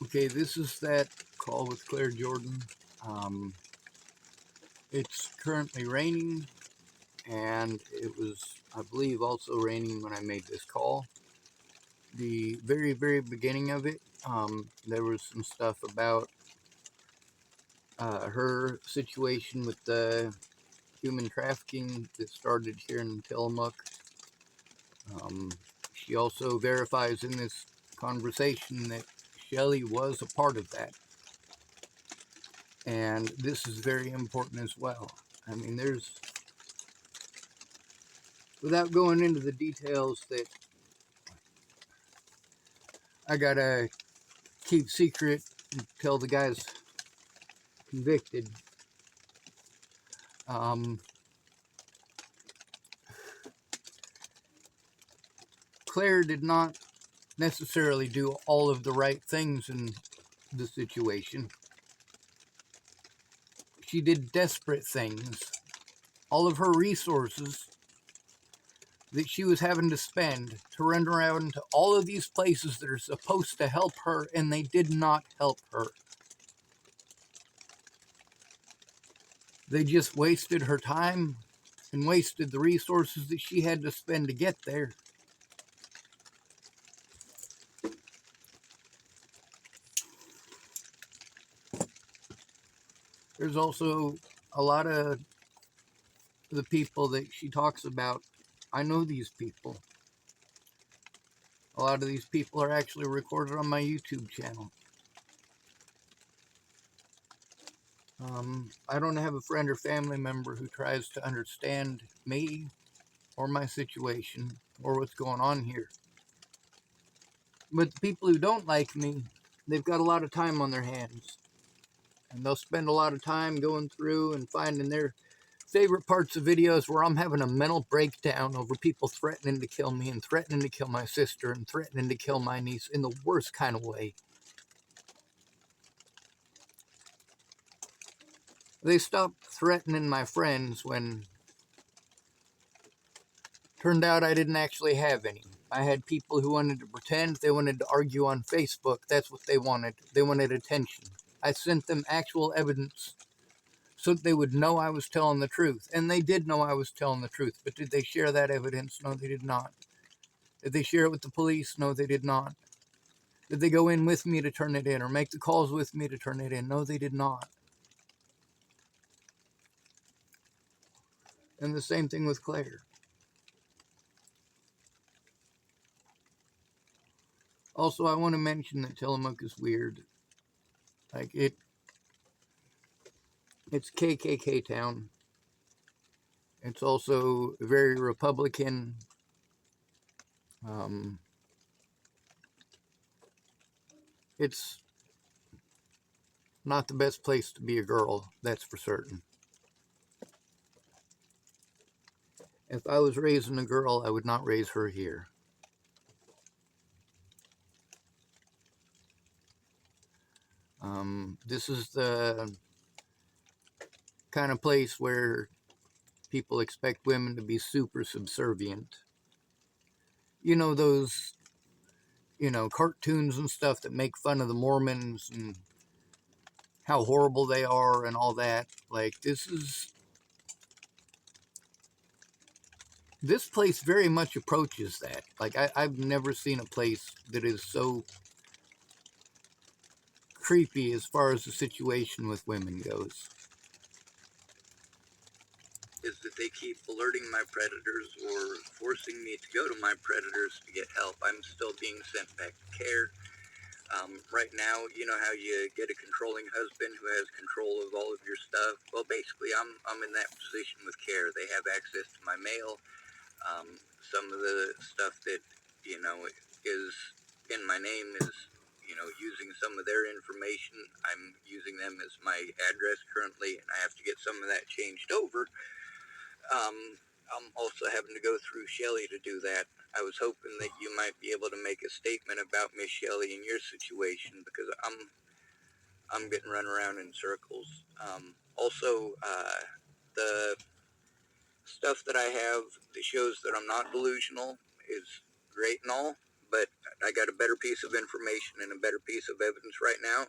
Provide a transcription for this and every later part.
Okay, this is that call with Claire Jordan. Um, it's currently raining, and it was, I believe, also raining when I made this call. The very, very beginning of it, there was some stuff about her situation with the human trafficking that started here in Tillamook. Um, she also verifies in this conversation that Shelley was a part of that. And this is very important as well. I mean, without going into the details that I gotta keep secret until the guy's convicted. Um, Claire did not necessarily do all of the right things in the situation. She did desperate things. All of her resources that she was having to spend to run around to all of these places that are supposed to help her, and they did not help her. They just wasted her time and wasted the resources that she had to spend to get there. There's also a lot of the people that she talks about. I know these people. A lot of these people are actually recorded on my YouTube channel. I don't have a friend or family member who tries to understand me or my situation or what's going on here. But the people who don't like me, they've got a lot of time on their hands. And they'll spend a lot of time going through and finding their favorite parts of videos where I'm having a mental breakdown over people threatening to kill me and threatening to kill my sister and threatening to kill my niece in the worst kind of way. They stopped threatening my friends when it turned out I didn't actually have any. I had people who wanted to pretend, they wanted to argue on Facebook. That's what they wanted. They wanted attention. I sent them actual evidence so that they would know I was telling the truth. And they did know I was telling the truth. But did they share that evidence? No, they did not. Did they share it with the police? No, they did not. Did they go in with me to turn it in or make the calls with me to turn it in? No, they did not. And the same thing with Claire. Also, I want to mention that Tillamook is weird. Like it's KKK town. It's also very Republican. Um, it's not the best place to be a girl, that's for certain. If I was raising a girl, I would not raise her here. This is the kind of place where people expect women to be super subservient. You know, those, cartoons and stuff that make fun of the Mormons and how horrible they are and all that. Like, this place very much approaches that. Like, I've never seen a place that is so creepy as far as the situation with women goes. Is that they keep alerting my predators or forcing me to go to my predators to get help. I'm still being sent back to care. Right now, you know how you get a controlling husband who has control of all of your stuff? Well, basically, I'm in that position with care. They have access to my mail. Some of the stuff that, is in my name is, using some of their information. I'm using them as my address currently, and I have to get some of that changed over. I'm also having to go through Shelley to do that. I was hoping that you might be able to make a statement about Miss Shelley and your situation, because I'm getting run around in circles. The stuff that I have that shows that I'm not delusional is great and all, but I got a better piece of information and a better piece of evidence right now.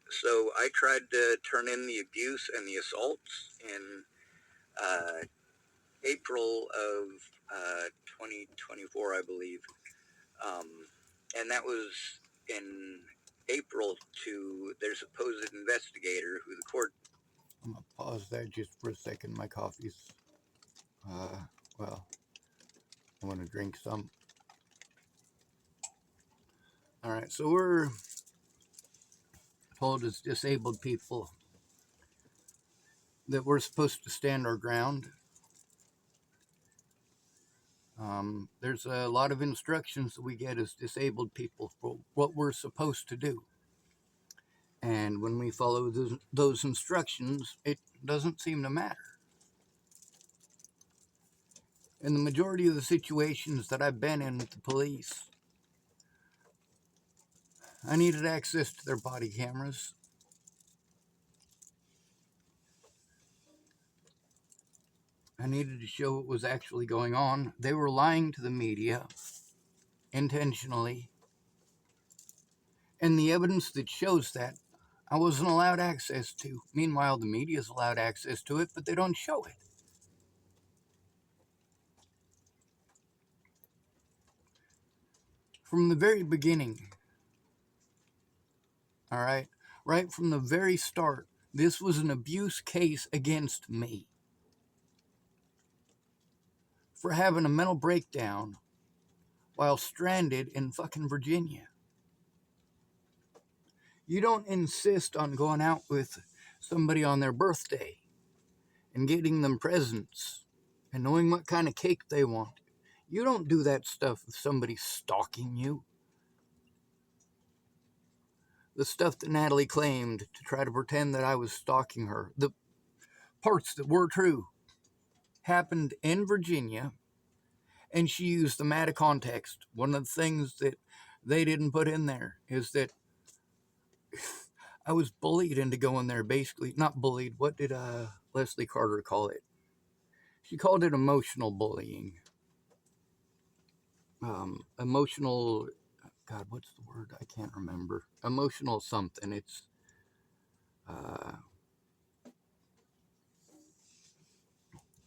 So I tried to turn in the abuse and the assaults in uh, April of 2024, I believe. Um, and that was in April to their supposed investigator who the court. I'm going to pause that just for a second. My coffee's, well, I want to drink some. All right, so we're told as disabled people that we're supposed to stand our ground. There's a lot of instructions that we get as disabled people for what we're supposed to do. And when we follow those instructions, it doesn't seem to matter. In the majority of the situations that I've been in with the police, I needed access to their body cameras. I needed to show what was actually going on. They were lying to the media intentionally. And the evidence that shows that, I wasn't allowed access to. Meanwhile, the media's allowed access to it, but they don't show it. From the very beginning, all right from the very start, this was an abuse case against me for having a mental breakdown while stranded in fucking Virginia. You don't insist on going out with somebody on their birthday and getting them presents and knowing what kind of cake they want. You don't do that stuff if somebody's stalking you. The stuff that Natalie claimed to try to pretend that I was stalking her, the parts that were true, happened in Virginia, and she used them out of context. One of the things that they didn't put in there is that I was bullied into going there, basically. Not bullied, what did Leslie Carter call it? She called it emotional bullying. Emotional, God, what's the word? I can't remember. Emotional something. It's,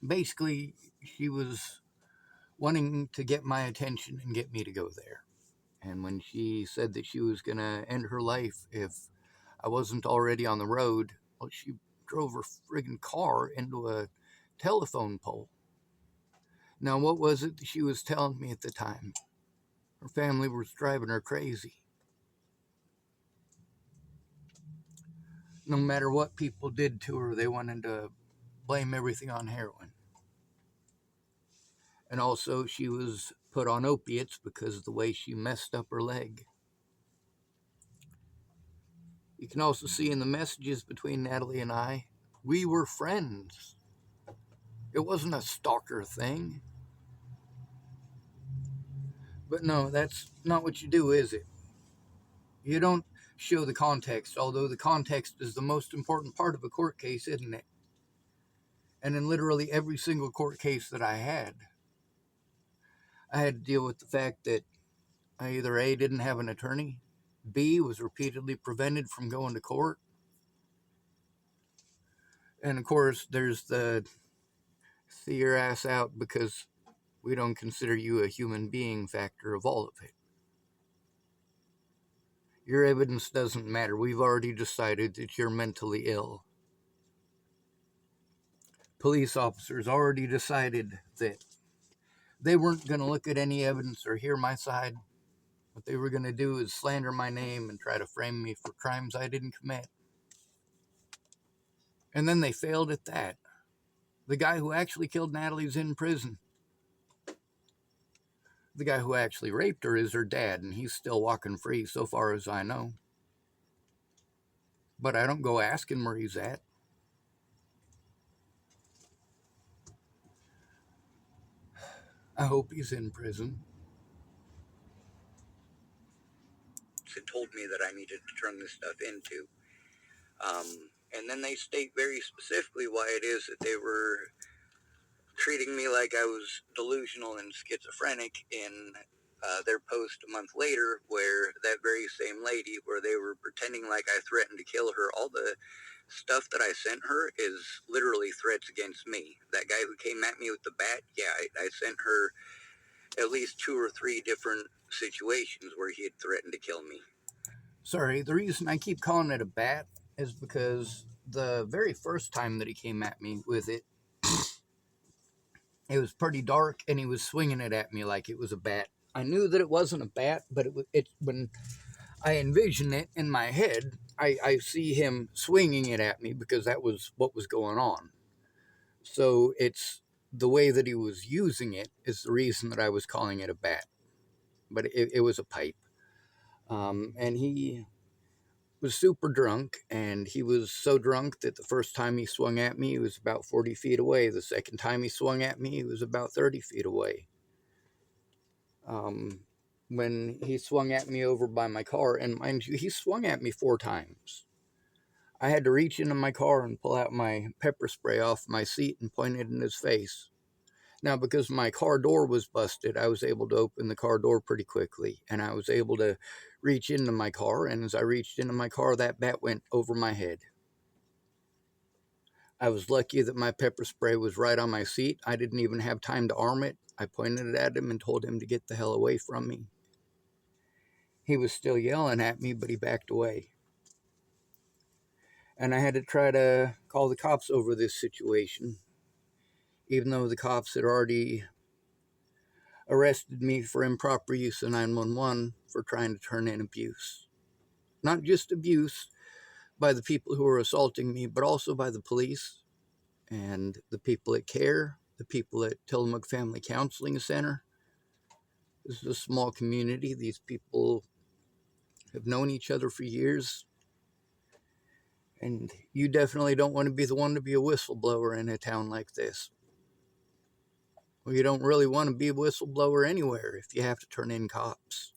basically, she was wanting to get my attention and get me to go there. And when she said that she was going to end her life if I wasn't already on the road, well, she drove her friggin' car into a telephone pole. Now, what was it that she was telling me at the time? Her family was driving her crazy. No matter what people did to her, they wanted to blame everything on heroin. And also, she was put on opiates because of the way she messed up her leg. You can also see in the messages between Natalie and I, we were friends. It wasn't a stalker thing. But no, that's not what you do, is it? You don't show the context, although the context is the most important part of a court case, isn't it? And in literally every single court case that I had to deal with the fact that I either A, didn't have an attorney, B, was repeatedly prevented from going to court, and of course, there's the see your ass out because we don't consider you a human being factor of all of it. Your evidence doesn't matter. We've already decided that you're mentally ill. Police officers already decided that they weren't going to look at any evidence or hear my side. What they were going to do is slander my name and try to frame me for crimes I didn't commit. And then they failed at that. The guy who actually killed Natalie's in prison. The guy who actually raped her is her dad, and he's still walking free so far as I know. But I don't go asking where he's at. I hope he's in prison. It told me that I needed to turn this stuff into. And then they state very specifically why it is that they were treating me like I was delusional and schizophrenic in their post a month later where that very same lady, where they were pretending like I threatened to kill her, all the stuff that I sent her is literally threats against me. That guy who came at me with the bat, yeah, I sent her at least 2 or 3 different situations where he had threatened to kill me. Sorry, the reason I keep calling it a bat is because the very first time that he came at me with it, it was pretty dark and he was swinging it at me like it was a bat. I knew that it wasn't a bat, but it when I envision it in my head, I see him swinging it at me because that was what was going on. So it's the way that he was using it is the reason that I was calling it a bat, but it was a pipe. And he was super drunk, and he was so drunk that the first time he swung at me, he was about 40 feet away. The second time he swung at me, he was about 30 feet away. Um, when he swung at me over by my car, and mind you, he swung at me 4 times. I had to reach into my car and pull out my pepper spray off my seat and point it in his face. Now, because my car door was busted, I was able to open the car door pretty quickly, and I was able to reach into my car, and as I reached into my car, that bat went over my head. I was lucky that my pepper spray was right on my seat. I didn't even have time to arm it. I pointed it at him and told him to get the hell away from me. He was still yelling at me, but he backed away. And I had to try to call the cops over this situation, even though the cops had already arrested me for improper use of 911 for trying to turn in abuse. Not just abuse by the people who were assaulting me, but also by the police and the people at CARE, the people at Tillamook Family Counseling Center. This is a small community. These people have known each other for years. And you definitely don't want to be the one to be a whistleblower in a town like this. Well, you don't really want to be a whistleblower anywhere if you have to turn in cops.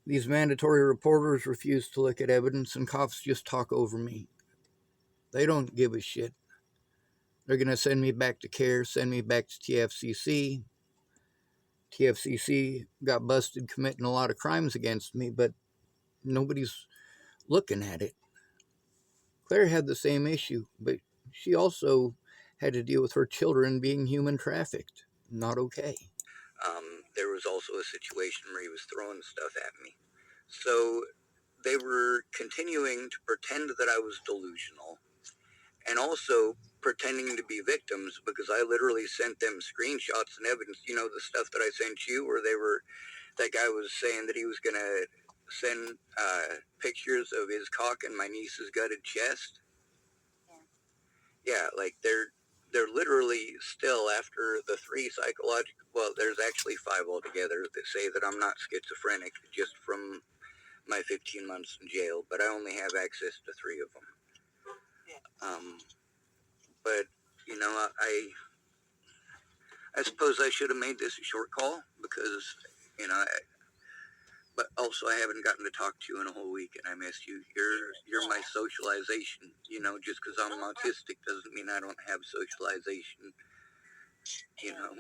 These mandatory reporters refuse to look at evidence, and cops just talk over me. They don't give a shit. They're going to send me back to CARE, send me back to TFCC. TFCC got busted committing a lot of crimes against me, but nobody's looking at it. Claire had the same issue, but she also had to deal with her children being human trafficked. Not okay. There was also a situation where he was throwing stuff at me. So they were continuing to pretend that I was delusional and also pretending to be victims because I literally sent them screenshots and evidence. You know, the stuff that I sent you where that guy was saying that he was going to send pictures of his cock and my niece's gutted chest. Yeah, like they're literally still after the 3 psychological, well, there's actually 5 altogether that say that I'm not schizophrenic just from my 15 months in jail, but I only have access to 3 of them. But you know, I suppose I should have made this a short call because you know, but also I haven't gotten to talk to you in a whole week, and I miss you. You're my socialization. You know, just because I'm autistic doesn't mean I don't have socialization. You know,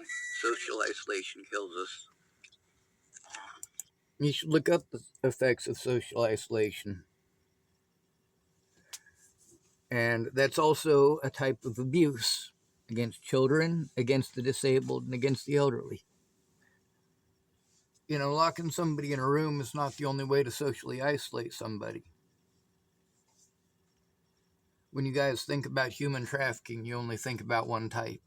social isolation kills us. You should look up the effects of social isolation. And that's also a type of abuse against children, against the disabled, and against the elderly. You know, locking somebody in a room is not the only way to socially isolate somebody. When you guys think about human trafficking, you only think about one type.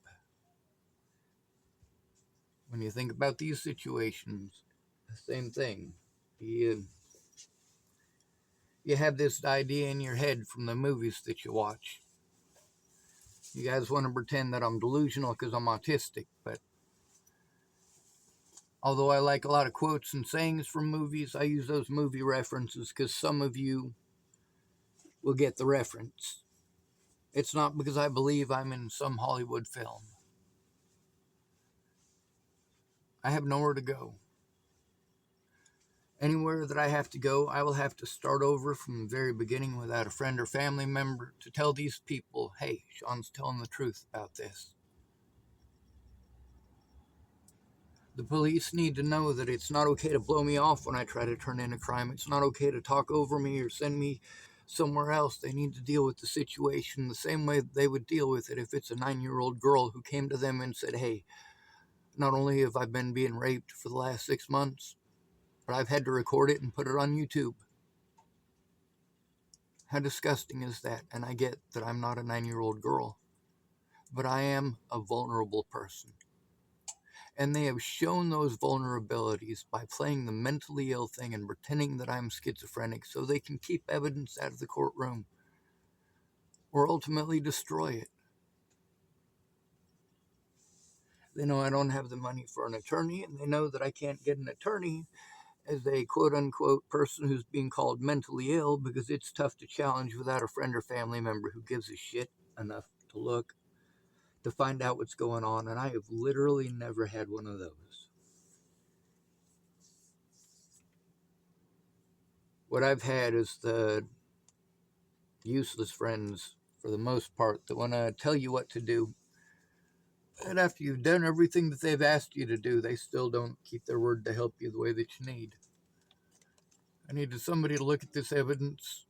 When you think about these situations, the same thing. You have this idea in your head from the movies that you watch. You guys want to pretend that I'm delusional because I'm autistic, but although I like a lot of quotes and sayings from movies, I use those movie references because some of you will get the reference. It's not because I believe I'm in some Hollywood film. I have nowhere to go. Anywhere that I have to go, I will have to start over from the very beginning without a friend or family member to tell these people, hey, Sean's telling the truth about this. The police need to know that it's not okay to blow me off when I try to turn in a crime. It's not okay to talk over me or send me somewhere else. They need to deal with the situation the same way they would deal with it if it's a 9-year-old girl who came to them and said, hey, not only have I been being raped for the last 6 months, but I've had to record it and put it on YouTube. How disgusting is that? And I get that I'm not a 9-year-old girl, but I am a vulnerable person. And they have shown those vulnerabilities by playing the mentally ill thing and pretending that I'm schizophrenic so they can keep evidence out of the courtroom or ultimately destroy it. They know I don't have the money for an attorney, and they know that I can't get an attorney as a quote unquote person who's being called mentally ill because it's tough to challenge without a friend or family member who gives a shit enough to look to find out what's going on. And I have literally never had one of those. What I've had is the useless friends, for the most part, that want to tell you what to do. And after you've done everything that they've asked you to do, they still don't keep their word to help you the way that you need. I needed somebody to look at this evidence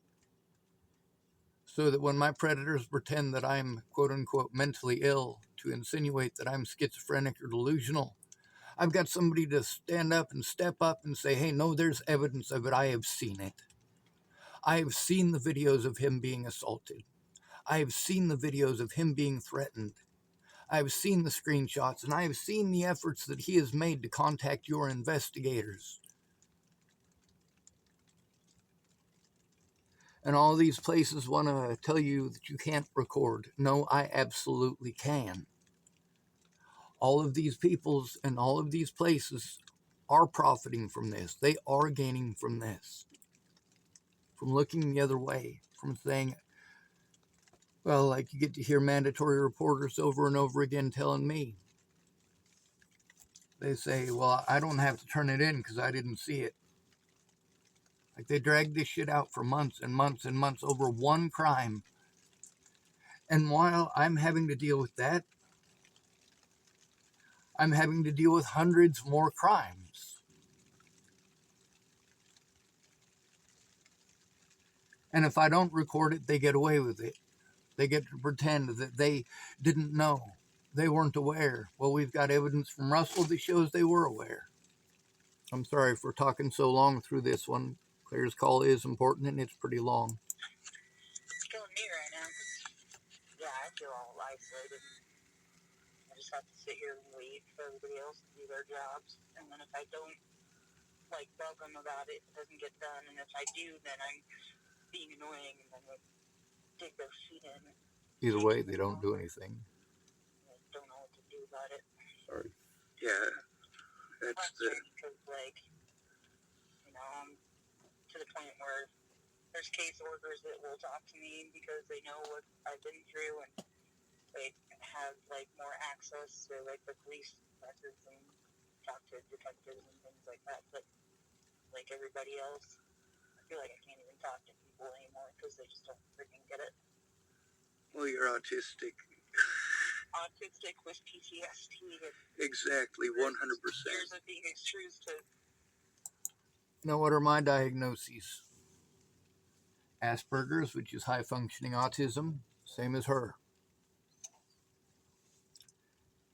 so that when my predators pretend that I'm quote unquote mentally ill to insinuate that I'm schizophrenic or delusional, I've got somebody to stand up and step up and say, hey, no, there's evidence of it. I have seen it. I have seen the videos of him being assaulted. I have seen the videos of him being threatened. I have seen the screenshots, and I have seen the efforts that he has made to contact your investigators. And all these places want to tell you that you can't record. No, I absolutely can. All of these peoples and all of these places are profiting from this. They are gaining from this, from looking the other way, from saying, well, like you get to hear mandatory reporters over and over again telling me, they say, well, I don't have to turn it in because I didn't see it. Like they dragged this shit out for months and months and months over one crime. And while I'm having to deal with that, I'm having to deal with hundreds more crimes. And if I don't record it, they get away with it. They get to pretend that they didn't know. They weren't aware. Well, we've got evidence from Russell that shows they were aware. I'm sorry for talking so long through this one. Claire's call is important and it's pretty long. It's killing me right now. Yeah, I feel all isolated. I just have to sit here and wait for everybody else to do their jobs. And then if I don't, like, bug them about it, it doesn't get done. And if I do, then I'm being annoying and then they dig their feet in. Either way, they don't do anything. I don't know what to do about it. Sorry. Yeah, that's the. Because, like, I'm to the point where there's caseworkers that will talk to me because they know what I've been through and they have like more access to like the police records and talk to detectives and things like that. But like everybody else, I feel like I can't even talk to people anymore because they just don't freaking get it. Well, you're autistic. Autistic with PTSD. Exactly, 100%. Years of being exposed to. Now, what are my diagnoses? Asperger's, which is high functioning autism, same as her.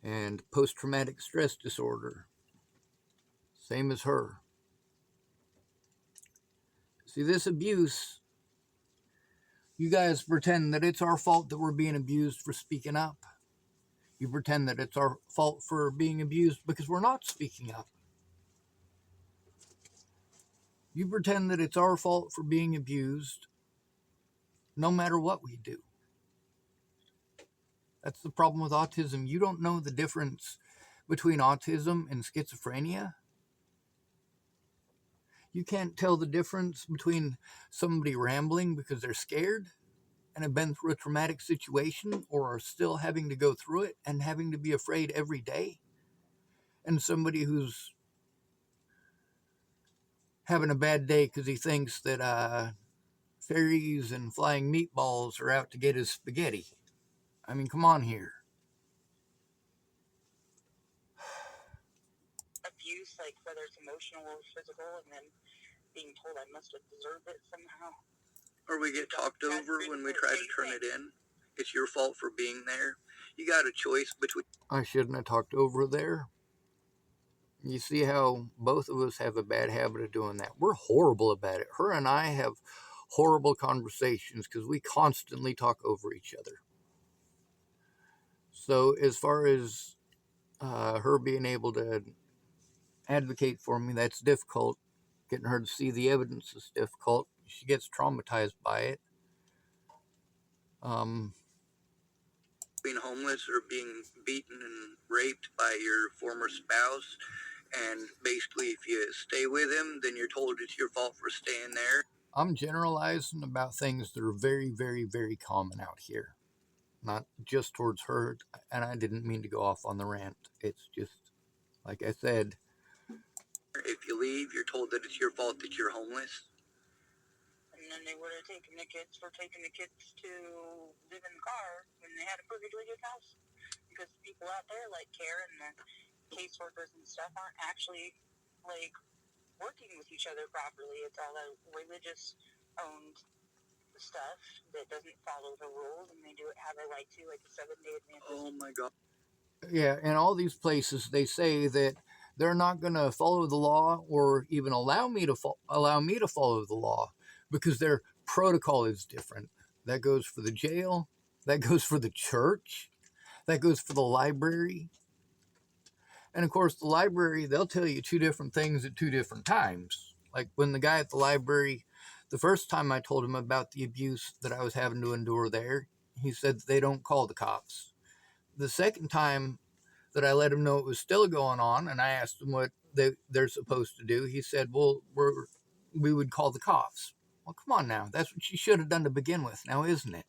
And post traumatic stress disorder, same as her. See, this abuse, you guys pretend that it's our fault that we're being abused for speaking up. You pretend that it's our fault for being abused because we're not speaking up. You pretend that it's our fault for being abused no matter what we do. That's the problem with autism. You don't know the difference between autism and schizophrenia. You can't tell the difference between somebody rambling because they're scared and have been through a traumatic situation or are still having to go through it and having to be afraid every day, and somebody who's having a bad day because he thinks that fairies and flying meatballs are out to get his spaghetti. I mean, come on here. emotional or physical, and then being told I must have deserved it somehow. Or we get talked over when we try to turn it in. It's your fault for being there. You got a choice between. I shouldn't have talked over there. You see how both of us have a bad habit of doing that. We're horrible about it. Her and I have horrible conversations because we constantly talk over each other. So, as far as her being able to advocate for me, that's difficult. Getting her to see the evidence is difficult. She gets traumatized by it. Um, Being homeless or being beaten and raped by your former spouse, and basically if you stay with him, then you're told it's your fault for staying there. I'm generalizing about things that are very, very, very common out here, not just towards her. And I didn't mean to go off on the rant. It's just, like I said, If you leave, you're told that it's your fault that you're homeless. And then they would have taken the kids to live in the car when they had a perfectly good house. Because people out there like care and the caseworkers and stuff aren't actually like working with each other properly. It's all a religious owned stuff that doesn't follow the rules, and they do it how they like to, like a 7-day Adventist. Oh my God. yeah, in all these places, they say that they're not going to follow the law or even allow me to follow the law because their protocol is different. That goes for the jail, that goes for the church, that goes for the library. And of course, the library, they'll tell you two different things at two different times. Like when the guy at the library, the first time I told him about the abuse that I was having to endure there, he said that they don't call the cops. The second time that I let him know it was still going on, and I asked him what they're supposed to do, he said, well, we would call the cops. Well, come on now. That's what you should have done to begin with now, isn't it?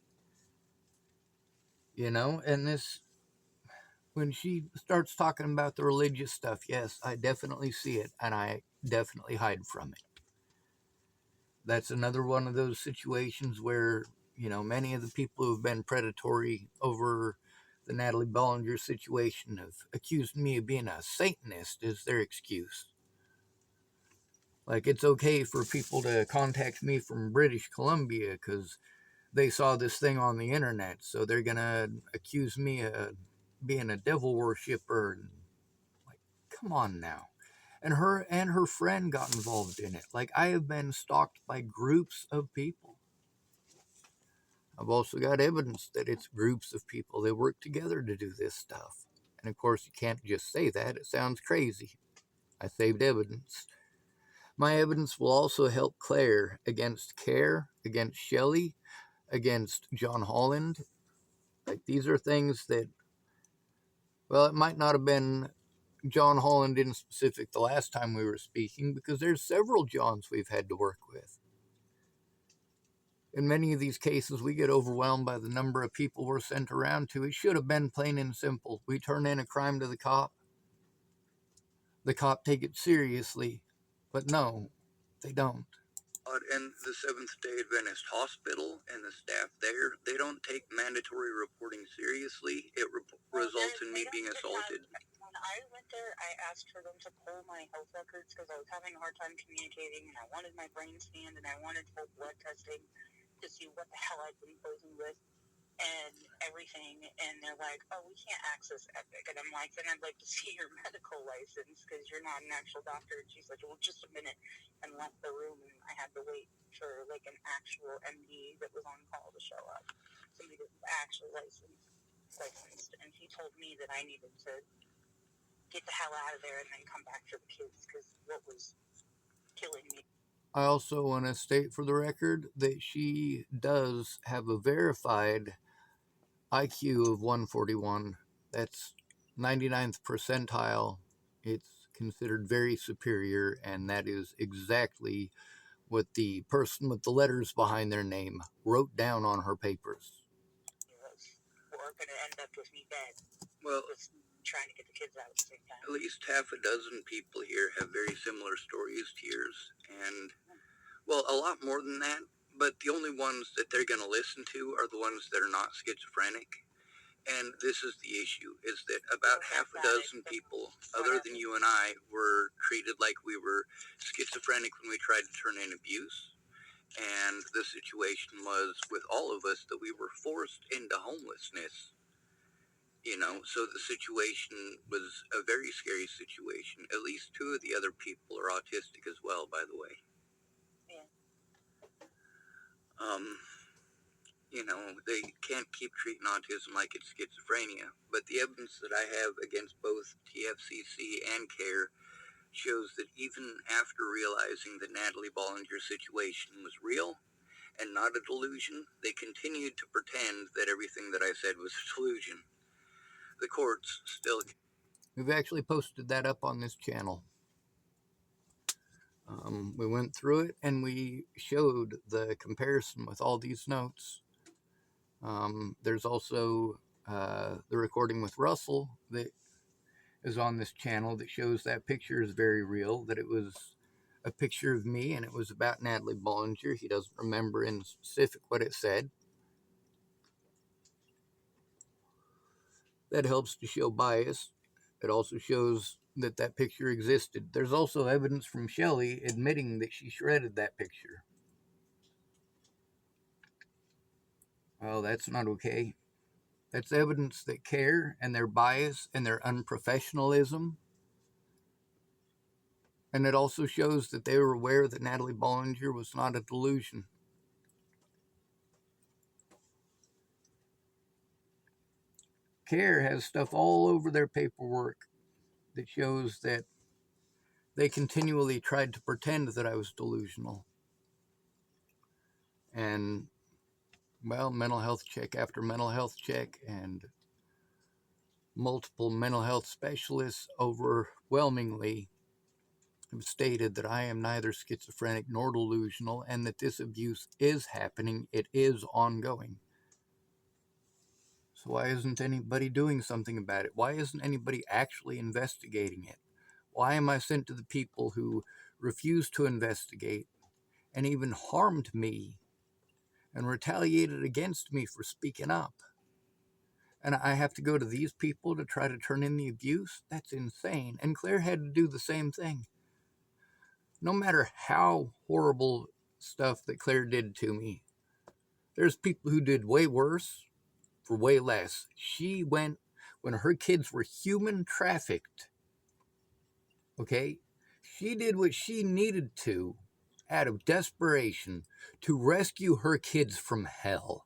You know, and this, when she starts talking about the religious stuff, yes, I definitely see it, and I definitely hide from it. That's another one of those situations where, you know, many of the people who have been predatory over the Natalie Bollinger situation have accused me of being a Satanist as their excuse. Like, it's okay for people to contact me from British Columbia because they saw this thing on the internet, so they're gonna accuse me of being a devil worshiper. Like, come on now. And her friend got involved in it. Like, I have been stalked by groups of people. I've also got evidence that it's groups of people that work together to do this stuff. And of course, you can't just say that. It sounds crazy. I saved evidence. My evidence will also help Claire against Care, against Shelley, against John Holland. Like, these are things that, well, it might not have been John Holland in specific the last time we were speaking because there's several Johns we've had to work with. In many of these cases, we get overwhelmed by the number of people we're sent around to. It should have been plain and simple. We turn in a crime to the cop take it seriously, but no, they don't. And the Seventh-day Adventist Hospital and the staff there, they don't take mandatory reporting seriously. It results in me being assaulted. When I went there, I asked for them to pull my health records because I was having a hard time communicating, and I wanted my brain scanned, and I wanted full blood testing to see what the hell I'd been posing with and everything. And they're like, oh, we can't access Epic. And I'm like, then I'd like to see your medical license because you're not an actual doctor. And she's like, well, just a minute, and left the room. And I had to wait for like an actual MD that was on call to show up. Somebody that was actually licensed. And he told me that I needed to get the hell out of there and then come back for the kids because what was killing me. I also want to state for the record that she does have a verified IQ of 141. That's 99th percentile. It's considered very superior, and that is exactly what the person with the letters behind their name wrote down on her papers. We're going to end up with me dead. Well, just trying to get the kids out at the same time. At least half a dozen people here have very similar stories to yours, and, well, a lot more than that, but the only ones that they're going to listen to are the ones that are not schizophrenic. And this is the issue, is that about half a dozen people, other than you and I, were treated like we were schizophrenic when we tried to turn in abuse. And the situation was with all of us that we were forced into homelessness. So the situation was a very scary situation. At least two of the other people are autistic as well, by the way. Yeah. They can't keep treating autism like it's schizophrenia, but the evidence that I have against both TFCC and CARE shows that even after realizing that Natalie Bollinger's situation was real and not a delusion, they continued to pretend that everything that I said was a delusion. The courts still... We've actually posted that up on this channel. We went through it and we showed the comparison with all these notes. There's also the recording with Russell that is on this channel that shows that picture is very real, that it was a picture of me and it was about Natalie Bollinger. He doesn't remember in specific what it said. That helps to show bias. It also shows that that picture existed. There's also evidence from Shelley admitting that she shredded that picture. Well, that's not okay. That's evidence that CARE and their bias and their unprofessionalism. And it also shows that they were aware that Natalie Bollinger was not a delusion. CARE has stuff all over their paperwork that shows that they continually tried to pretend that I was delusional. And, well, mental health check after mental health check and multiple mental health specialists overwhelmingly have stated that I am neither schizophrenic nor delusional and that this abuse is happening. It is ongoing. So why isn't anybody doing something about it? Why isn't anybody actually investigating it? Why am I sent to the people who refuse to investigate and even harmed me and retaliated against me for speaking up? And I have to go to these people to try to turn in the abuse? That's insane. And Claire had to do the same thing. No matter how horrible stuff that Claire did to me, there's people who did way worse for way less. She went, when her kids were human trafficked, okay, she did what she needed to out of desperation to rescue her kids from hell.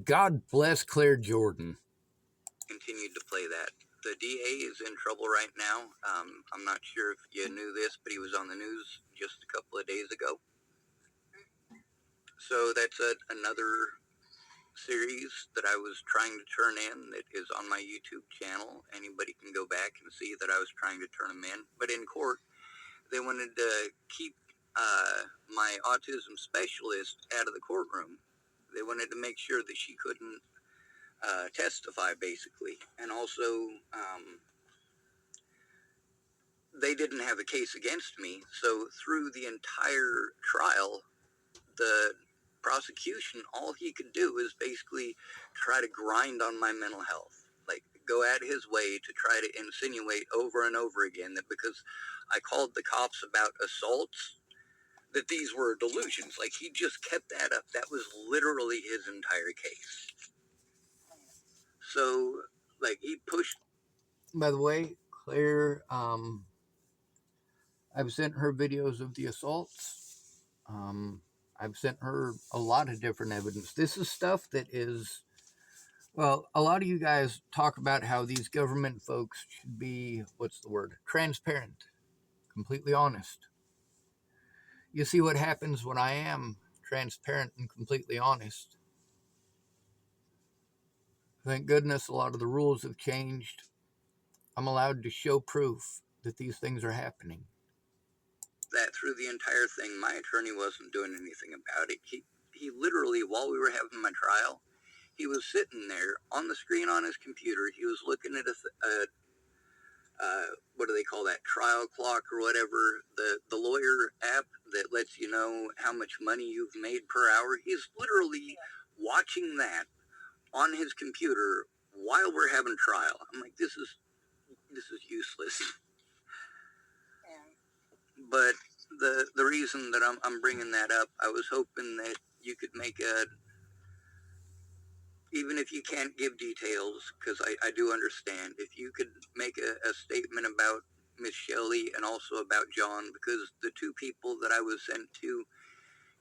God bless Claire Jordan. Continued to play that. The DA is in trouble right now. I'm not sure if you knew this, but he was on the news just a couple of days ago. So that's another series that I was trying to turn in that is on my YouTube channel. Anybody can go back and see that I was trying to turn them in. But in court, they wanted to keep my autism specialist out of the courtroom. They wanted to make sure that she couldn't testify, basically. And also, they didn't have a case against me. So through the entire trial, the prosecution, all he could do is basically try to grind on my mental health. Like, go out his way to try to insinuate over and over again that because I called the cops about assaults, that these were delusions. Like, he just kept that up. That was literally his entire case. So, like, he pushed. By the way, Claire, I've sent her videos of the assaults. I've sent her a lot of different evidence. This is stuff that is, well, a lot of you guys talk about how these government folks should be, what's the word, transparent, completely honest. You see what happens when I am transparent and completely honest. Thank goodness a lot of the rules have changed. I'm allowed to show proof that these things are happening. That through the entire thing, my attorney wasn't doing anything about it. He literally, while we were having my trial, he was sitting there on the screen on his computer. He was looking at what do they call that, trial clock or whatever, the lawyer app that lets you know how much money you've made per hour. He's literally watching that on his computer while we're having trial. I'm like, this is useless. Yeah. But the reason that I'm bringing that up, I was hoping that you could make a, even if you can't give details, because I do understand, if you could make a statement about Miss Shelley and also about John, because the two people that I was sent to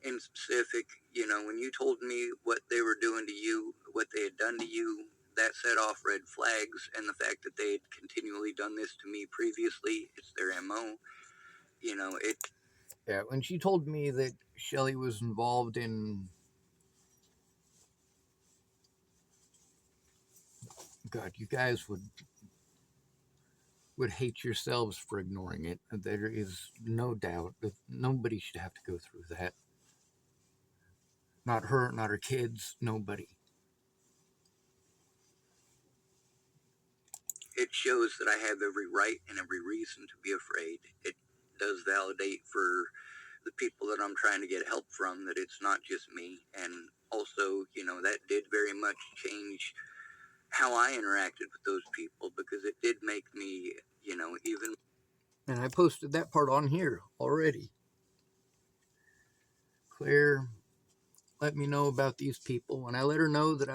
in specific, you know, when you told me what they were doing to you, what they had done to you, that set off red flags, and the fact that they had continually done this to me previously, it's their MO, you know, it. Yeah, when she told me that Shelley was involved in, God, you guys would hate yourselves for ignoring it. There is no doubt that nobody should have to go through that. Not her, not her kids, nobody. It shows that I have every right and every reason to be afraid. It does validate for the people that I'm trying to get help from that it's not just me. And also, you know, that did very much change how I interacted with those people, because it did make me, you know, even. And I posted that part on here already. Claire let me know about these people. When I let her know that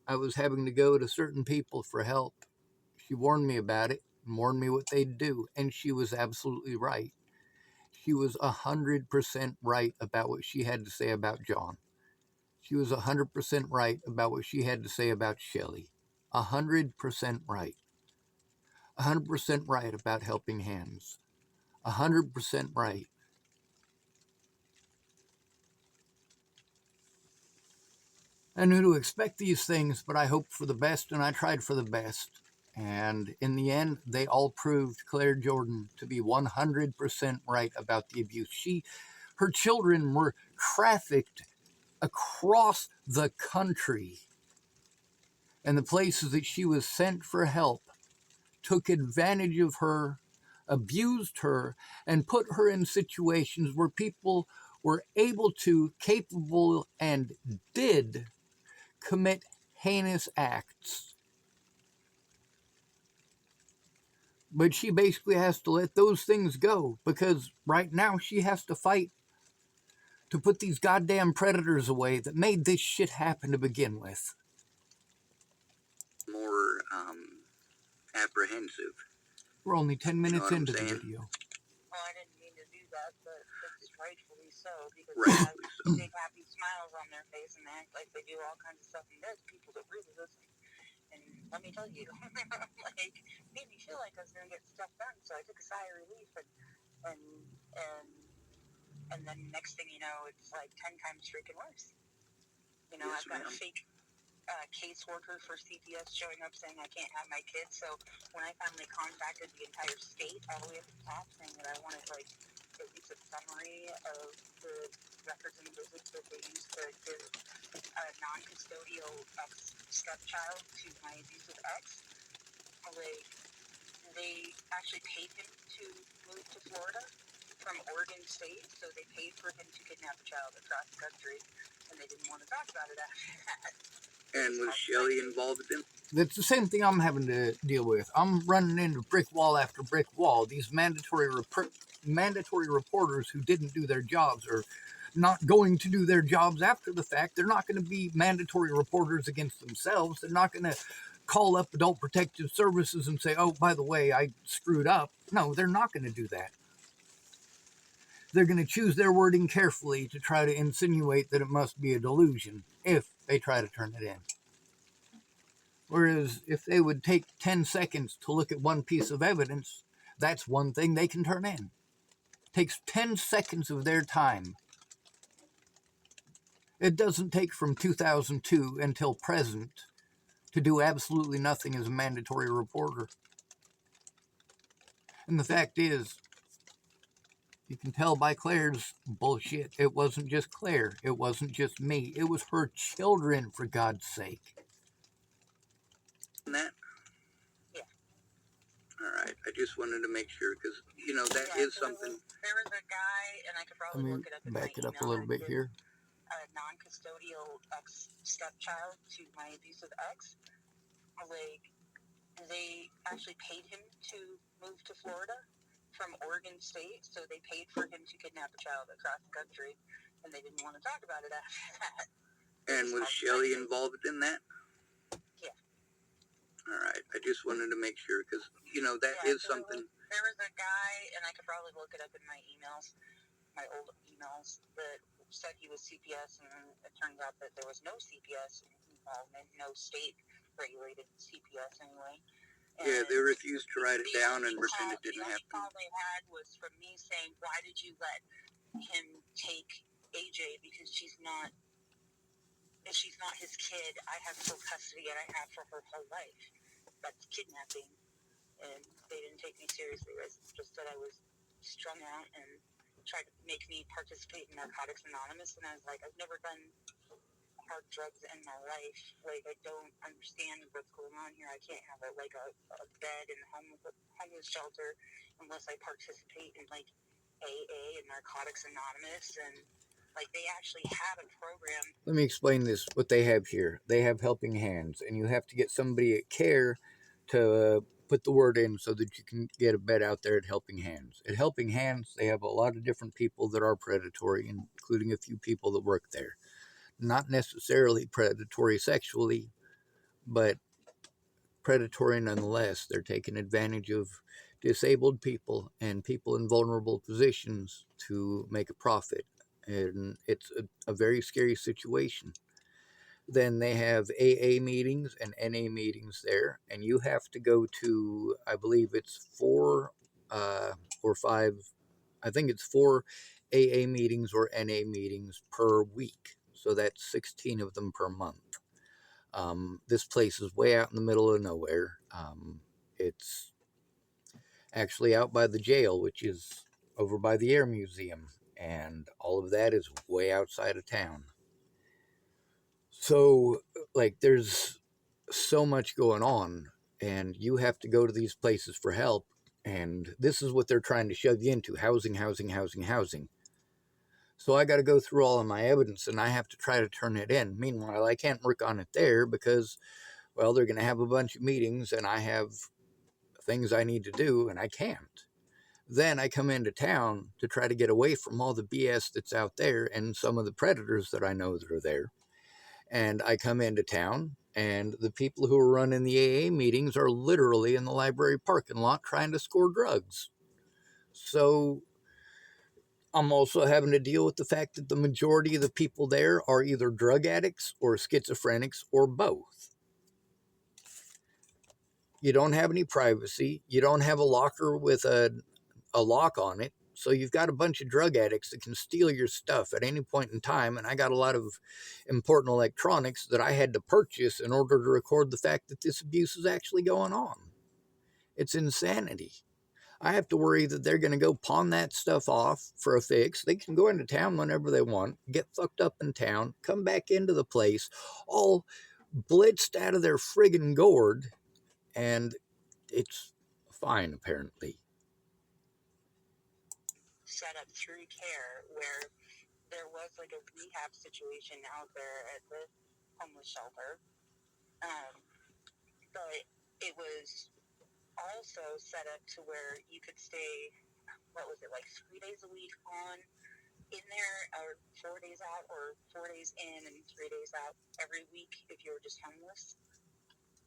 I was having to go to certain people for help, she warned me about it and warned me what they'd do. And she was absolutely right. She was 100% right about what she had to say about John. She was 100% right about what she had to say about Shelley. 100% right. 100% right about Helping Hands. 100% right. I knew to expect these things, but I hoped for the best and I tried for the best. And in the end, they all proved Claire Jordan to be 100% right about the abuse. Her children were trafficked across the country. And the places that she was sent for help took advantage of her, abused her, and put her in situations where people were able to, capable, and did commit heinous acts. But she basically has to let those things go because right now she has to fight to put these goddamn predators away that made this shit happen to begin with. More apprehensive. We're only 10 You know minutes what I'm into the saying? video. Well, I didn't mean to do that, but it's rightfully so because Rightfully they have big happy smiles on their face and they act like they do all kinds of stuff. And there's people that really listen. And let me tell you, like, made me feel like I was gonna get stuff done. So I took a sigh of relief, and and and then next thing you know, it's like 10 times freaking worse. You know, Yes, I've got a ma'am. fake caseworker for CPS showing up saying I can't have my kids. So when I finally contacted the entire state, all the way up to the top, saying that I wanted like at least a summary of the records and visits that they used to give a non-custodial ex-stepchild to my abusive ex, like they actually paid him to move to Florida from Oregon State, so they paid for him to kidnap a child across the country, and they didn't want to talk about it after that. And was Shelley involved in? That's the same thing I'm having to deal with. I'm running into brick wall after brick wall. These mandatory reporters who didn't do their jobs are not going to do their jobs after the fact. They're not going to be mandatory reporters against themselves. They're not going to call up Adult Protective Services and say, oh, by the way, I screwed up. No, they're not going to do that. They're going to choose their wording carefully to try to insinuate that it must be a delusion if they try to turn it in. Whereas if they would take 10 seconds to look at one piece of evidence, that's one thing they can turn in. It takes 10 seconds of their time. It doesn't take from 2002 until present to do absolutely nothing as a mandatory reporter. And the fact is, you can tell by Claire's bullshit. It wasn't just Claire. It wasn't just me. It was her children, for God's sake. That? Yeah. All right. I just wanted to make sure because, you know, that Yeah, is something. There was a guy, and I could Let probably me look it up in my back it up a email. little bit here. A non-custodial stepchild to my abusive ex. Like, they actually paid him to move to Florida from Oregon State, so they paid for him to kidnap a child across the country, and they didn't want to talk about it after that. And was Shelly involved in that? Yeah. All right. I just wanted to make sure because, that is something. There was a guy, and I could probably look it up in my emails, my old emails, that said he was CPS, and it turned out that there was no CPS involvement, no state-regulated CPS anyway. Yeah, they refused to write it down and pretend it didn't happen. The only call they had was from me saying, why did you let him take AJ? Because if she's not his kid, I have full custody and I have for her whole life. That's kidnapping. And they didn't take me seriously. They just said I was strung out and tried to make me participate in Narcotics Anonymous. And I was like, I've never done hard drugs in my life. Like, I don't understand what's going on here. I can't have a bed in a homeless shelter unless I participate in like AA and Narcotics Anonymous, and like they actually have a program. Let me explain this. What they have here, they have helping hands, and you have to get somebody at care to put the word in so that you can get a bed out there at Helping Hands. At Helping Hands, they have a lot of different people that are predatory, including a few people that work there. Not necessarily predatory sexually, but predatory nonetheless. They're taking advantage of disabled people and people in vulnerable positions to make a profit. And it's a very scary situation. Then they have AA meetings and NA meetings there, and you have to go to, I believe it's 4 or 5, I think it's 4 AA meetings or NA meetings per week. So that's 16 of them per month. This place is way out in the middle of nowhere. It's actually out by the jail, which is over by the Air Museum, and all of that is way outside of town. So, like, there's so much going on, and you have to go to these places for help, and this is what they're trying to shove you into: housing, housing, housing, housing. So I got to go through all of my evidence, and I have to try to turn it in. Meanwhile, I can't work on it there because, well, they're going to have a bunch of meetings, and I have things I need to do, and I can't. Then I come into town to try to get away from all the BS that's out there and some of the predators that I know that are there. And I come into town, and the people who are running the AA meetings are literally in the library parking lot trying to score drugs. So I'm also having to deal with the fact that the majority of the people there are either drug addicts or schizophrenics or both. You don't have any privacy. You don't have a locker with a lock on it. So you've got a bunch of drug addicts that can steal your stuff at any point in time. And I got a lot of important electronics that I had to purchase in order to record the fact that this abuse is actually going on. It's insanity. I have to worry that they're going to go pawn that stuff off for a fix. They can go into town whenever they want, get fucked up in town, come back into the place, all blitzed out of their friggin' gourd, and it's fine, apparently. Set up through care where there was like a rehab situation out there at the homeless shelter. But it was also set up to where you could stay, what was it, like 3 days a week on in there, or 4 days out, or 4 days in and 3 days out every week if you were just homeless.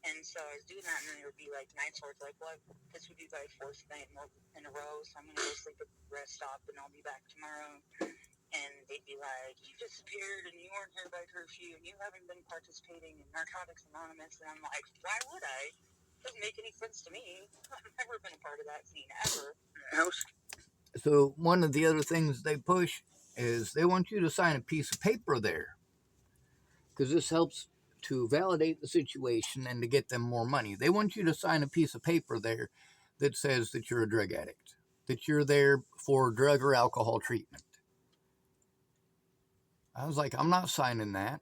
And so I was doing that, and then there would be like nights where it's like, well, this would be my 4th night in a row, so I'm going to go sleep at the rest stop and I'll be back tomorrow. And they'd be like, you disappeared and you weren't here by curfew and you haven't been participating in Narcotics Anonymous. And I'm like, why would I? It doesn't make any sense to me. I've never been a part of that scene, ever. So one of the other things they push is they want you to sign a piece of paper there, because this helps to validate the situation and to get them more money. They want you to sign a piece of paper there that says that you're a drug addict, that you're there for drug or alcohol treatment. I was like, I'm not signing that.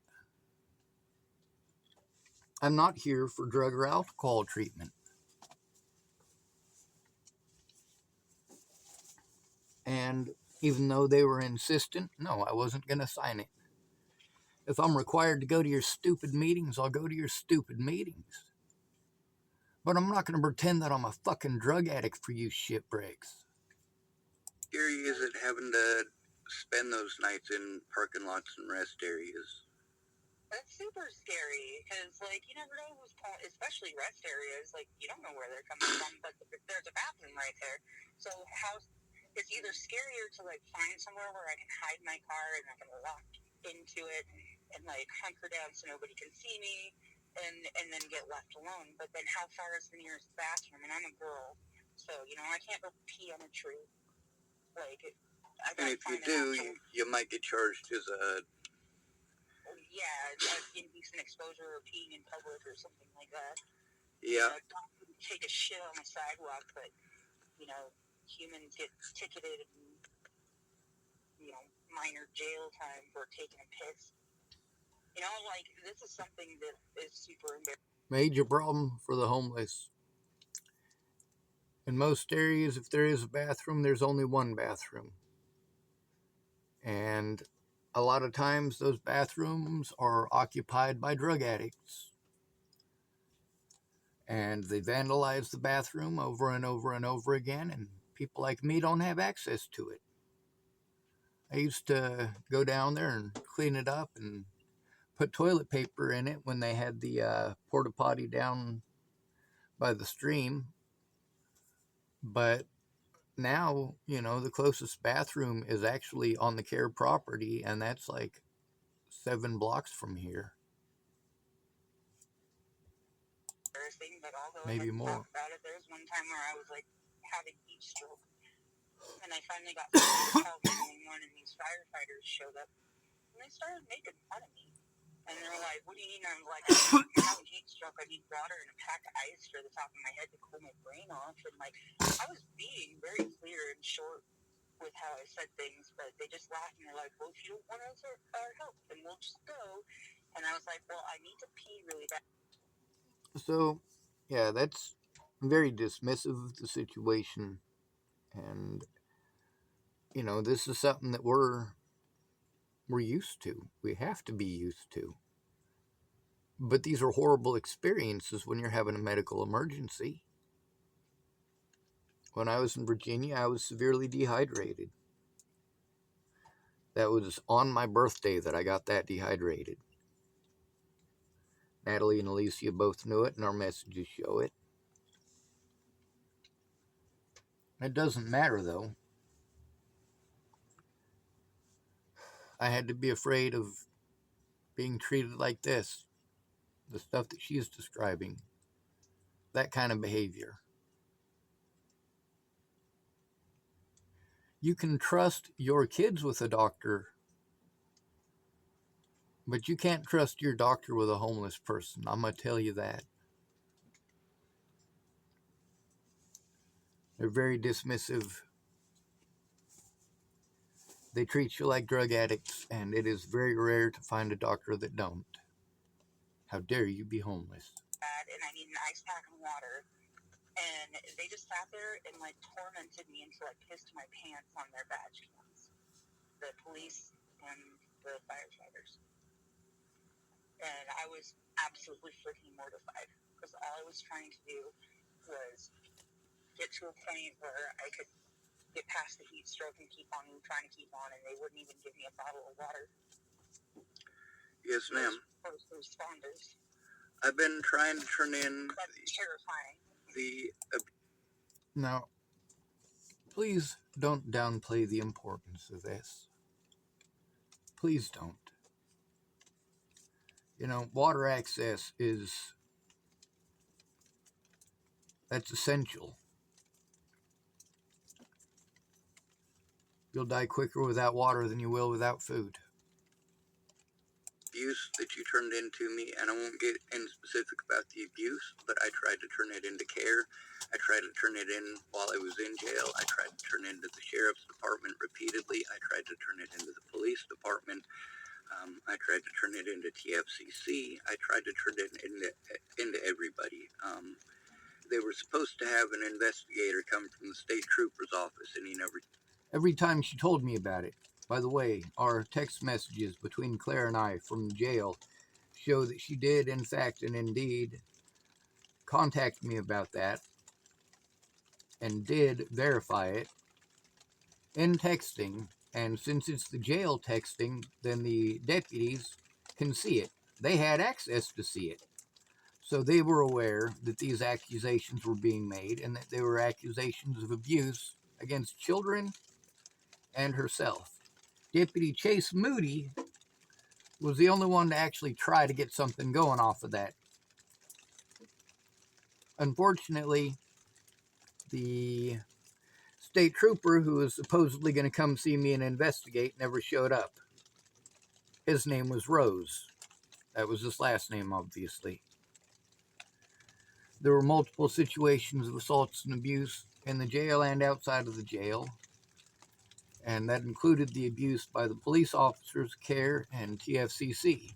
I'm not here for drug or alcohol treatment. And even though they were insistent, no, I wasn't going to sign it. If I'm required to go to your stupid meetings, I'll go to your stupid meetings. But I'm not going to pretend that I'm a fucking drug addict for you shitbreaks. Scary is it having to spend those nights in parking lots and rest areas? That's super scary because, like, you never know who's calling, especially rest areas. Like, you don't know where they're coming from, but there's a bathroom right there. So, it's either scarier to, like, find somewhere where I can hide my car and I can walk into it and, like, hunker down so nobody can see me and then get left alone. But then, how far is the nearest bathroom? And I'm a girl, so, you know, I can't go pee on a tree. Like, I And gotta if you find an do, actual. you might get charged as a Indecent exposure or peeing in public or something like that. yeah. Don't take a shit on the sidewalk, but humans get ticketed and minor jail time for taking a piss. Like this is something that is super embarrassing. Major problem for the homeless. In most areas, if there is a bathroom, there's only one bathroom. And a lot of times, those bathrooms are occupied by drug addicts. And they vandalize the bathroom over and over and over again, and people like me don't have access to it. I used to go down there and clean it up and put toilet paper in it when they had the porta potty down by the stream. But now, the closest bathroom is actually on the care property, and that's like 7 blocks from here. But I'll go ahead Maybe and more. talk about it. There's one time where I was like having heat stroke, and I finally got somebody to call 911, and these firefighters showed up, and they started making fun of me. And they were like, what do you need? And I was like, I'm having heat stroke. I need water and a pack of ice for the top of my head to cool my brain off. And, like, I was being very clear and short with how I said things, but they just laughed and they're like, well, if you don't want our help, then we'll just go. And I was like, well, I need to pee really bad. So, yeah, that's very dismissive of the situation. And, this is something that we're used to. We have to be used to. But these are horrible experiences when you're having a medical emergency. When I was in Virginia, I was severely dehydrated. That was on my birthday that I got that dehydrated. Natalie and Alicia both knew it, and our messages show it. It doesn't matter, though. I had to be afraid of being treated like this. The stuff that she's describing. That kind of behavior. You can trust your kids with a doctor, but you can't trust your doctor with a homeless person. I'm going to tell you that. They're very dismissive. They treat you like drug addicts, and it is very rare to find a doctor that don't. How dare you be homeless? And I need an ice pack and water. And they just sat there and, like, tormented me until I pissed my pants on their badge cams. The police and the firefighters. And I was absolutely freaking mortified because all I was trying to do was get to a point where I could get past the heat stroke and keep on trying to keep on, and they wouldn't even give me a bottle of water. Yes, ma'am. First responders. I've been trying to turn in. That's terrifying. Now, please don't downplay the importance of this. Please don't. Water access that's essential. You'll die quicker without water than you will without food. Abuse that you turned into me, and I won't get in specific about the abuse, but I tried to turn it into care. I tried to turn it in while I was in jail. I tried to turn it into the sheriff's department repeatedly. I tried to turn it into the police department. I tried to turn it into TFCC. I tried to turn it into everybody. They were supposed to have an investigator come from the state trooper's office, and he never. Every time she told me about it, By the way, our text messages between Claire and I from jail show that she did, in fact and indeed, contact me about that and did verify it in texting. And since it's the jail texting, then the deputies can see it. They had access to see it. So they were aware that these accusations were being made and that they were accusations of abuse against children and herself. Deputy Chase Moody was the only one to actually try to get something going off of that. Unfortunately, the state trooper who was supposedly going to come see me and investigate never showed up. His name was Rose. That was his last name, obviously. There were multiple situations of assaults and abuse in the jail and outside of the jail, and that included the abuse by the police officers, CARE, and TFCC.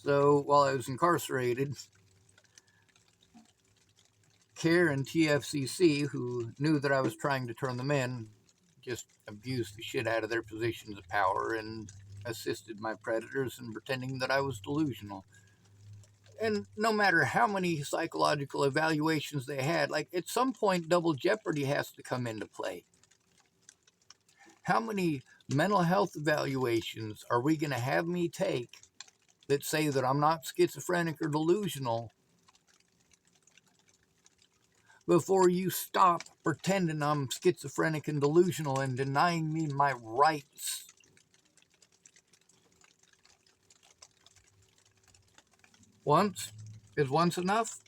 So while I was incarcerated, CARE and TFCC, who knew that I was trying to turn them in, just abused the shit out of their positions of power and assisted my predators in pretending that I was delusional. And no matter how many psychological evaluations they had, like at some point, double jeopardy has to come into play. How many mental health evaluations are we going to have me take that say that I'm not schizophrenic or delusional before you stop pretending I'm schizophrenic and delusional and denying me my rights? Once? Is once enough?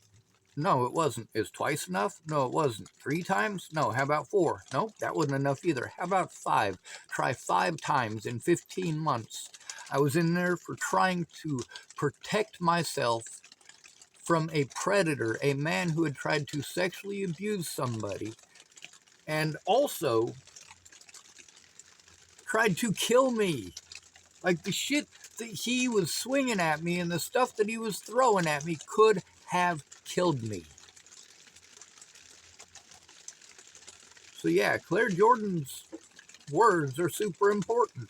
No, it wasn't. Is twice enough? No, it wasn't. 3 times? No. How about 4? No, that wasn't enough either. How about 5? Try 5 times in 15 months. I was in there for trying to protect myself from a predator, a man who had tried to sexually abuse somebody, and also tried to kill me. Like the shit that he was swinging at me and the stuff that he was throwing at me could have killed me. So yeah, Claire Jordan's words are super important.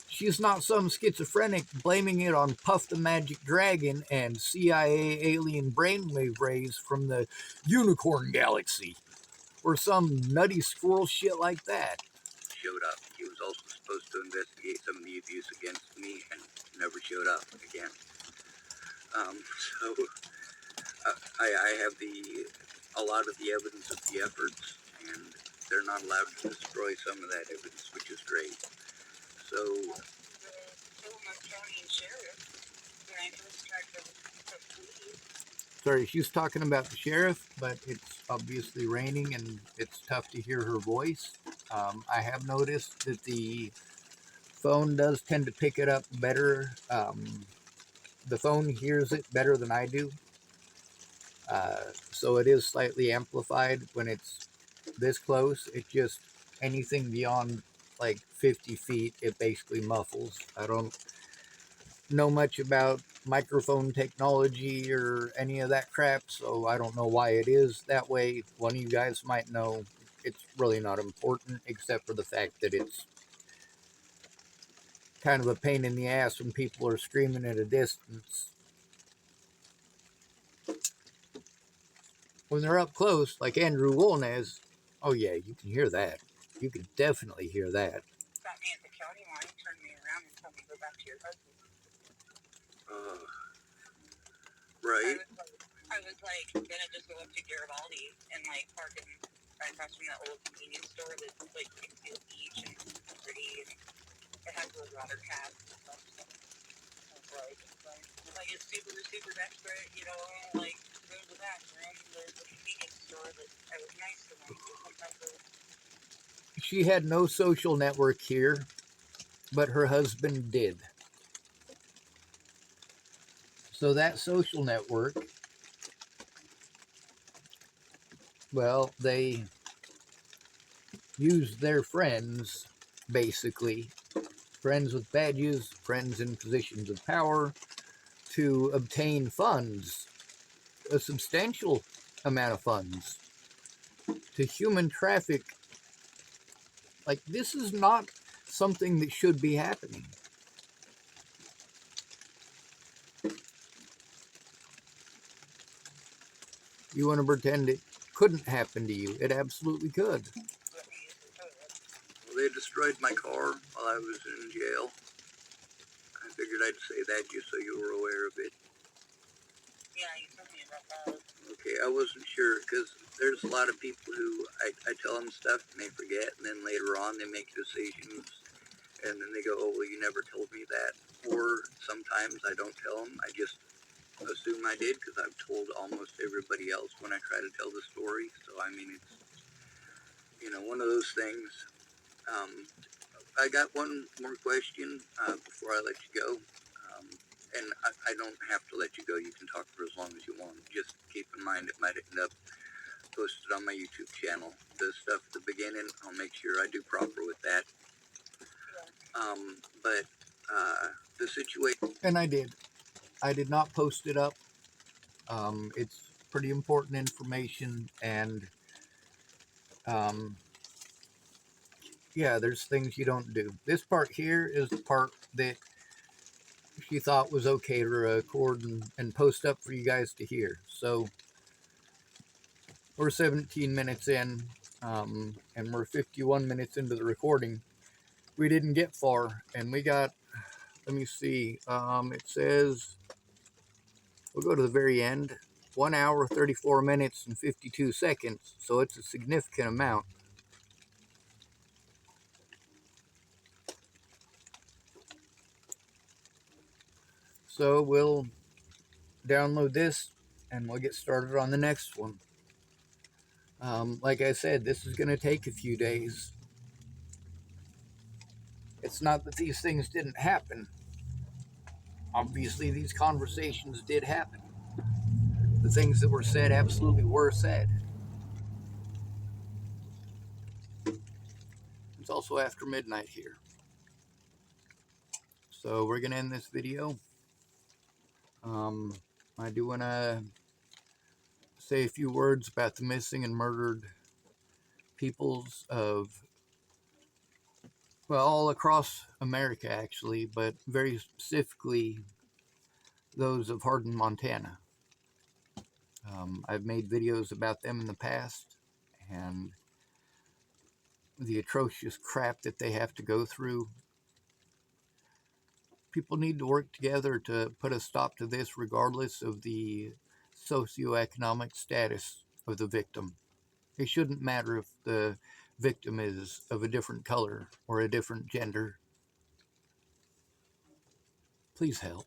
She's not some schizophrenic blaming it on Puff the Magic Dragon and CIA alien brainwave rays from the Unicorn Galaxy or some nutty squirrel shit like that. Showed up. He was also supposed to investigate some of the abuse against me and never showed up again. So I have a lot of the evidence of the efforts, and they're not allowed to destroy some of that evidence, which is great. So Tillamook County Sheriff, when I first tried to leave. Sorry, she's talking about the sheriff, but it's obviously raining and it's tough to hear her voice. I have noticed that the phone does tend to pick it up better. The phone hears it better than I do. So it is slightly amplified when it's this close. It just, anything beyond like 50 feet, it basically muffles. I don't know much about microphone technology or any of that crap, so I don't know why it is that way. One of you guys might know. It's really not important, except for the fact that it's kind of a pain in the ass when people are screaming at a distance. When they're up close, like Andrew Wolnez, oh yeah, you can hear that. You can definitely hear that. Got me at the county line, turned me around, and told me to go back to your husband. right. I was like gonna just go up to Garibaldi and like park in right across from that old convenience store that's like Kingsfield Beach and pretty, and it has little water taps and stuff. So I was like it's super desperate, you know, like go to the bathroom. There's a convenience store that I was nice to them. So sometimes She had no social network here, but her husband did. So that social network, well, they used their friends, basically, friends with badges, friends in positions of power, to obtain funds, a substantial amount of funds, to human traffic Like, this is not something that should be happening. You want to pretend it couldn't happen to you? It absolutely could. Well, they destroyed my car while I was in jail. I figured I'd say that just so you were aware of it. Yeah, you told me about that. Okay, I wasn't sure because there's a lot of people who I tell them stuff and they forget, and then later on they make decisions, and then they go, "Oh, well, you never told me that." Or sometimes I don't tell them. I just assume I did because I've told almost everybody else when I try to tell the story. So I mean, it's one of those things. Um, I got one more question before I let you go. And I don't have to let you go. You can talk for as long as you want. Just keep in mind it might end up posted on my YouTube channel. The stuff at the beginning, I'll make sure I do proper with that. But the situation. And I did. I did not post it up. It's pretty important information, and yeah, there's things you don't do. This part here is the part that she thought was okay to record and post up for you guys to hear. So we're 17 minutes in, and we're 51 minutes into the recording. We didn't get far, and we got, let me see, it says, we'll go to the very end, 1 hour, 34 minutes, and 52 seconds, so it's a significant amount. So we'll download this, and we'll get started on the next one. Like I said, this is going to take a few days. It's not that these things didn't happen. Obviously, these conversations did happen. The things that were said absolutely were said. It's also after midnight here. So we're going to end this video. I do want to say a few words about the missing and murdered peoples of, well, all across America, actually, but very specifically those of Hardin, Montana. I've made videos about them in the past, and the atrocious crap that they have to go through. People need to work together to put a stop to this, regardless of the socioeconomic status of the victim. It shouldn't matter if the victim is of a different color or a different gender. Please help.